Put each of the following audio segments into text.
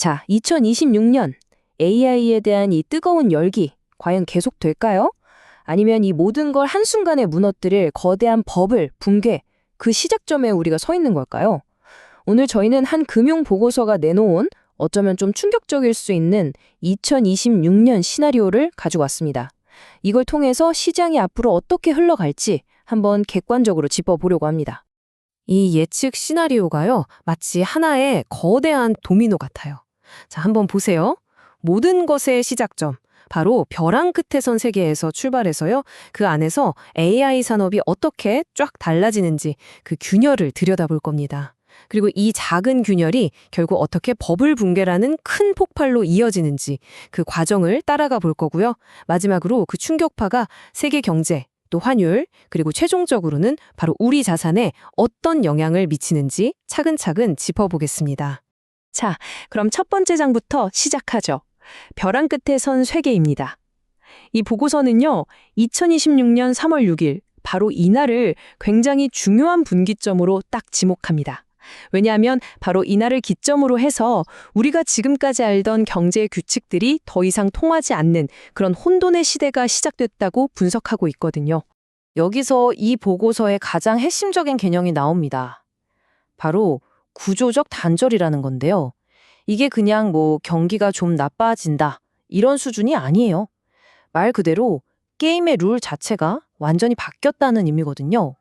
자, 2026년 AI에 대한 이 뜨거운 열기 과연 계속될까요? 아니면 이 모든 걸 한순간에 무너뜨릴 거대한 버블, 붕괴, 그 시작점에 우리가 서 있는 걸까요? 오늘 저희는 한 금융 보고서가 내놓은 어쩌면 좀 충격적일 수 있는 2026년 시나리오를 가지고 왔습니다. 이걸 통해서 시장이 앞으로 어떻게 흘러갈지 한번 객관적으로 짚어보려고 합니다. 이 예측 시나리오가요, 마치 하나의 거대한 도미노 같아요. 자, 한번 보세요. 모든 것의 시작점, 바로 벼랑 끝에 선 세계에서 출발해서요, 그 안에서 AI 산업이 어떻게 쫙 달라지는지 그 균열을 들여다볼 겁니다. 그리고 이 작은 균열이 결국 어떻게 버블 붕괴라는 큰 폭발로 이어지는지 그 과정을 따라가 볼 거고요. 마지막으로 그 충격파가 세계 경제, 또 환율, 그리고 최종적으로는 바로 우리 자산에 어떤 영향을 미치는지 차근차근 짚어보겠습니다. 자, 그럼 첫 번째 장부터 시작하죠. 벼랑 끝에 선 쇠계입니다. 이 보고서는요, 2026년 3월 6일, 바로 이날을 굉장히 중요한 분기점으로 딱 지목합니다. 왜냐하면 바로 이날을 기점으로 해서 우리가 지금까지 알던 경제 규칙들이 더 이상 통하지 않는 그런 혼돈의 시대가 시작됐다고 분석하고 있거든요. 여기서 이 보고서의 가장 핵심적인 개념이 나옵니다. 바로 구조적 단절이라는 건데요. 이게 그냥 경기가 좀 나빠진다, 이런 수준이 아니에요. 말 그대로 게임의 룰 자체가 완전히 바뀌었다는 의미거든요.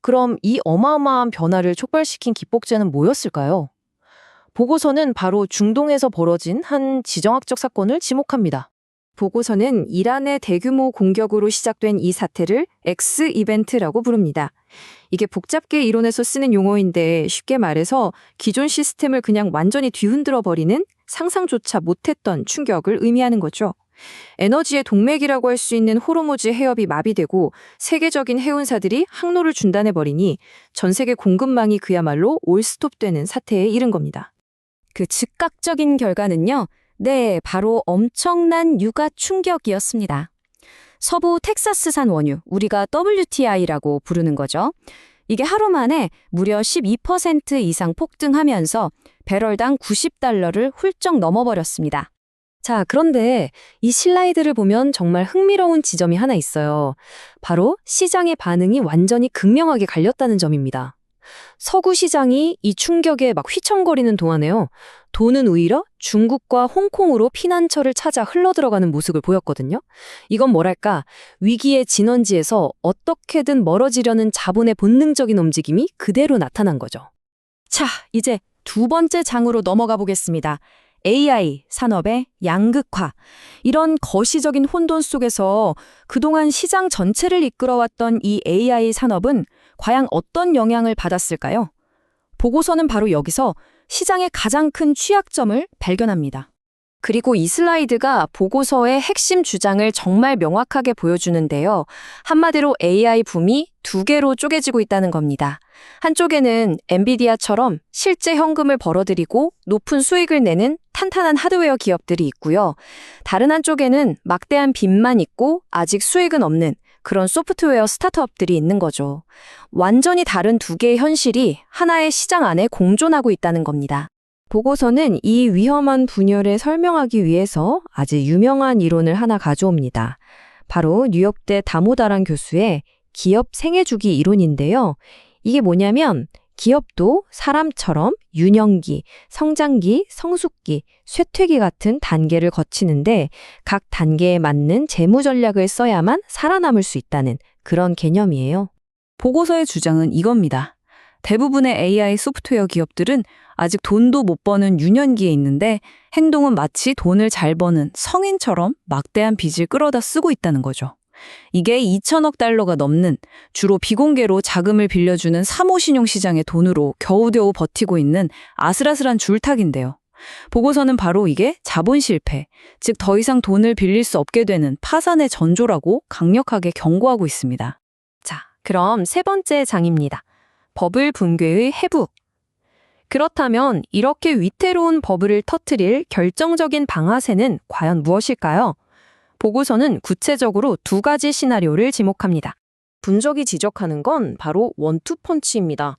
그럼 이 어마어마한 변화를 촉발시킨 기폭제는 뭐였을까요? 보고서는 바로 중동에서 벌어진 한 지정학적 사건을 지목합니다. 보고서는 이란의 대규모 공격으로 시작된 이 사태를 X 이벤트라고 부릅니다. 이게 복잡게 이론에서 쓰는 용어인데 쉽게 말해서 기존 시스템을 그냥 완전히 뒤흔들어 버리는 상상조차 못했던 충격을 의미하는 거죠. 에너지의 동맥이라고 할 수 있는 호르무즈 해협이 마비되고 세계적인 해운사들이 항로를 중단해버리니 전 세계 공급망이 그야말로 올스톱되는 사태에 이른 겁니다. 그 즉각적인 결과는요, 바로 엄청난 유가 충격이었습니다. 서부 텍사스산 원유, 우리가 WTI라고 부르는 거죠. 이게 하루 만에 무려 12% 이상 폭등하면서 배럴당 $90를 훌쩍 넘어버렸습니다. 자, 그런데 이 슬라이드를 보면 정말 흥미로운 지점이 하나 있어요. 바로 시장의 반응이 완전히 극명하게 갈렸다는 점입니다. 서구 시장이 이 충격에 막 휘청거리는 동안에요. 돈은 오히려 중국과 홍콩으로 피난처를 찾아 흘러들어가는 모습을 보였거든요. 이건 뭐랄까, 위기의 진원지에서 어떻게든 멀어지려는 자본의 본능적인 움직임이 그대로 나타난 거죠. 자, 이제 두 번째 장으로 넘어가 보겠습니다. AI 산업의 양극화. 이런 거시적인 혼돈 속에서 그동안 시장 전체를 이끌어왔던 이 AI 산업은 과연 어떤 영향을 받았을까요? 보고서는 바로 여기서 시장의 가장 큰 취약점을 발견합니다. 그리고 이 슬라이드가 보고서의 핵심 주장을 정말 명확하게 보여주는데요. 한마디로 AI 붐이 두 개로 쪼개지고 있다는 겁니다. 한쪽에는 엔비디아처럼 실제 현금을 벌어들이고 높은 수익을 내는 탄탄한 하드웨어 기업들이 있고요. 다른 한쪽에는 막대한 빚만 있고 아직 수익은 없는 그런 소프트웨어 스타트업들이 있는 거죠. 완전히 다른 두 개의 현실이 하나의 시장 안에 공존하고 있다는 겁니다. 보고서는 이 위험한 분열을 설명하기 위해서 아주 유명한 이론을 하나 가져옵니다. 바로 뉴욕대 다모다란 교수의 기업 생애주기 이론인데요. 이게 뭐냐면 기업도 사람처럼 유년기, 성장기, 성숙기, 쇠퇴기 같은 단계를 거치는데 각 단계에 맞는 재무 전략을 써야만 살아남을 수 있다는 그런 개념이에요. 보고서의 주장은 이겁니다. 대부분의 AI 소프트웨어 기업들은 아직 돈도 못 버는 유년기에 있는데 행동은 마치 돈을 잘 버는 성인처럼 막대한 빚을 끌어다 쓰고 있다는 거죠. 이게 2천억 달러가 넘는 주로 비공개로 자금을 빌려주는 사모신용 시장의 돈으로 겨우겨우 버티고 있는 아슬아슬한 줄타기인데요. 보고서는 바로 이게 자본 실패, 즉 더 이상 돈을 빌릴 수 없게 되는 파산의 전조라고 강력하게 경고하고 있습니다. 자, 그럼 세 번째 장입니다. 버블 붕괴의 해부. 그렇다면 이렇게 위태로운 버블을 터뜨릴 결정적인 방아쇠는 과연 무엇일까요? 보고서는 구체적으로 두 가지 시나리오를 지목합니다. 분석이 지적하는 건 바로 원투펀치입니다.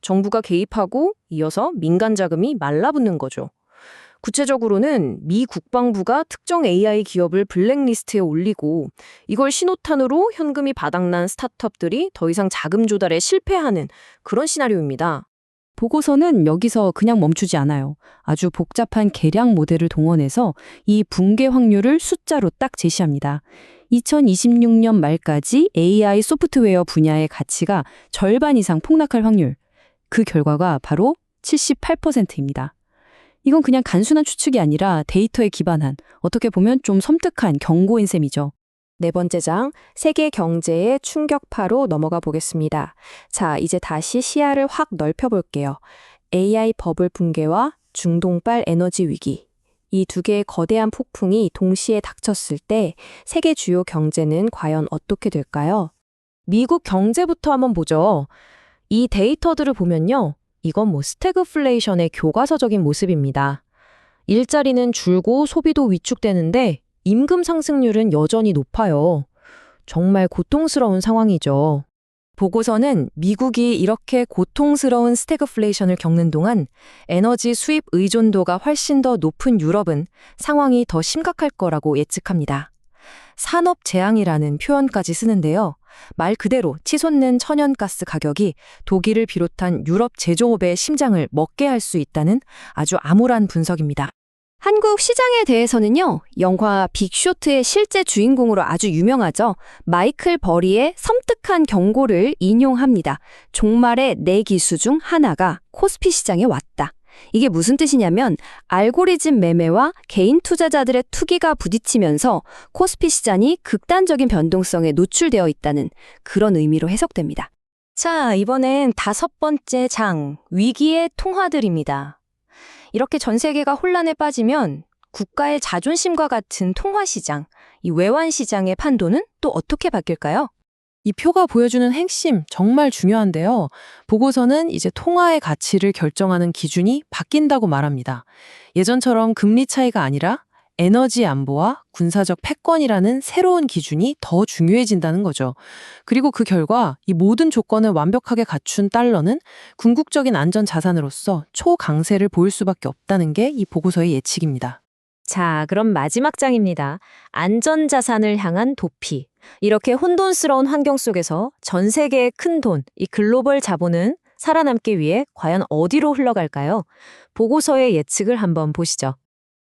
정부가 개입하고 이어서 민간 자금이 말라붙는 거죠. 구체적으로는 미 국방부가 특정 AI 기업을 블랙리스트에 올리고 이걸 신호탄으로 현금이 바닥난 스타트업들이 더 이상 자금 조달에 실패하는 그런 시나리오입니다. 보고서는 여기서 그냥 멈추지 않아요. 아주 복잡한 계량 모델을 동원해서 이 붕괴 확률을 숫자로 딱 제시합니다. 2026년 말까지 AI 소프트웨어 분야의 가치가 절반 이상 폭락할 확률. 그 결과가 바로 78%입니다. 이건 그냥 단순한 추측이 아니라 데이터에 기반한, 어떻게 보면 좀 섬뜩한 경고인 셈이죠. 네 번째 장, 세계 경제의 충격파로 넘어가 보겠습니다. 자, 이제 다시 시야를 확 넓혀볼게요. AI 버블 붕괴와 중동발 에너지 위기. 이 두 개의 거대한 폭풍이 동시에 닥쳤을 때 세계 주요 경제는 과연 어떻게 될까요? 미국 경제부터 한번 보죠. 이 데이터들을 보면요. 이건 스태그플레이션의 교과서적인 모습입니다. 일자리는 줄고 소비도 위축되는데 임금 상승률은 여전히 높아요. 정말 고통스러운 상황이죠. 보고서는 미국이 이렇게 고통스러운 스태그플레이션을 겪는 동안 에너지 수입 의존도가 훨씬 더 높은 유럽은 상황이 더 심각할 거라고 예측합니다. 산업 재앙이라는 표현까지 쓰는데요. 말 그대로 치솟는 천연가스 가격이 독일을 비롯한 유럽 제조업의 심장을 먹게 할 수 있다는 아주 암울한 분석입니다. 한국 시장에 대해서는요, 영화 빅쇼트의 실제 주인공으로 아주 유명하죠. 마이클 버리의 섬뜩한 경고를 인용합니다. 종말의 네 기수 중 하나가 코스피 시장에 왔다. 이게 무슨 뜻이냐면 알고리즘 매매와 개인 투자자들의 투기가 부딪히면서 코스피 시장이 극단적인 변동성에 노출되어 있다는 그런 의미로 해석됩니다. 자, 이번엔 5번째 장, 위기의 통화들입니다. 이렇게 전 세계가 혼란에 빠지면 국가의 자존심과 같은 통화시장, 이 외환시장의 판도는 또 어떻게 바뀔까요? 이 표가 보여주는 핵심 정말 중요한데요. 보고서는 이제 통화의 가치를 결정하는 기준이 바뀐다고 말합니다. 예전처럼 금리 차이가 아니라 에너지 안보와 군사적 패권이라는 새로운 기준이 더 중요해진다는 거죠. 그리고 그 결과 이 모든 조건을 완벽하게 갖춘 달러는 궁극적인 안전 자산으로서 초강세를 보일 수밖에 없다는 게 이 보고서의 예측입니다. 자, 그럼 마지막 장입니다. 안전자산을 향한 도피. 이렇게 혼돈스러운 환경 속에서 전 세계의 큰 돈, 이 글로벌 자본은 살아남기 위해 과연 어디로 흘러갈까요? 보고서의 예측을 한번 보시죠.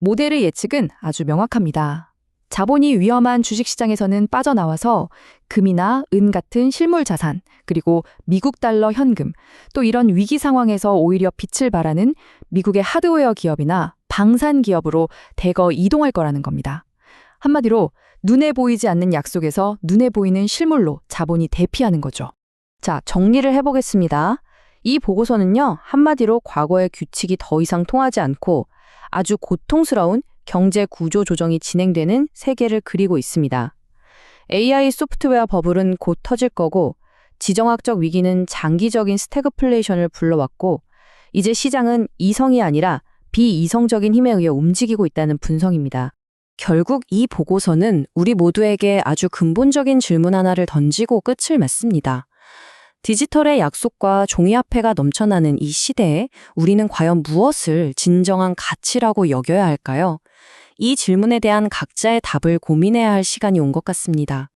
모델의 예측은 아주 명확합니다. 자본이 위험한 주식시장에서는 빠져나와서 금이나 은 같은 실물 자산, 그리고 미국 달러 현금, 또 이런 위기 상황에서 오히려 빛을 발하는 미국의 하드웨어 기업이나 방산 기업으로 대거 이동할 거라는 겁니다. 한마디로 눈에 보이지 않는 약속에서 눈에 보이는 실물로 자본이 대피하는 거죠. 자, 정리를 해보겠습니다. 이 보고서는요, 한마디로 과거의 규칙이 더 이상 통하지 않고 아주 고통스러운 경제 구조 조정이 진행되는 세계를 그리고 있습니다. AI 소프트웨어 버블은 곧 터질 거고, 지정학적 위기는 장기적인 스태그플레이션을 불러왔고, 이제 시장은 이성이 아니라 비이성적인 힘에 의해 움직이고 있다는 분석입니다. 결국 이 보고서는 우리 모두에게 아주 근본적인 질문 하나를 던지고 끝을 맺습니다. 디지털의 약속과 종이화폐가 넘쳐나는 이 시대에 우리는 과연 무엇을 진정한 가치라고 여겨야 할까요? 이 질문에 대한 각자의 답을 고민해야 할 시간이 온 것 같습니다.